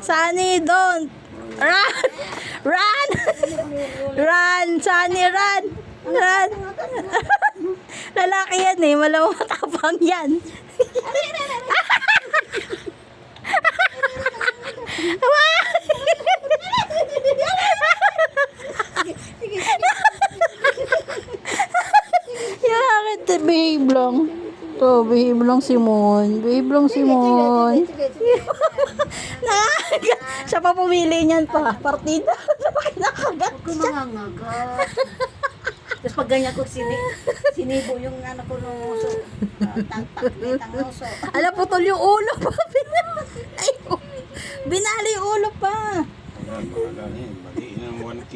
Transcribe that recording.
Sunny, don't. Run! Run! Run! Sunny, run! Run! Lalaki yan eh. Malamang matapang yan. Bakit behave lang? To, behave lang si Mon. Behave lang si Mon. Siya pa pumili niyan pa. Partida. Nakagat siya. Kumangangagat. Tapos pag ganyan ko sinibo yung ano ko ng uso. Tang uso. Alam, putol yung ulo pa. Ay, binali yung ulo pa. Wala, mali ng 1K.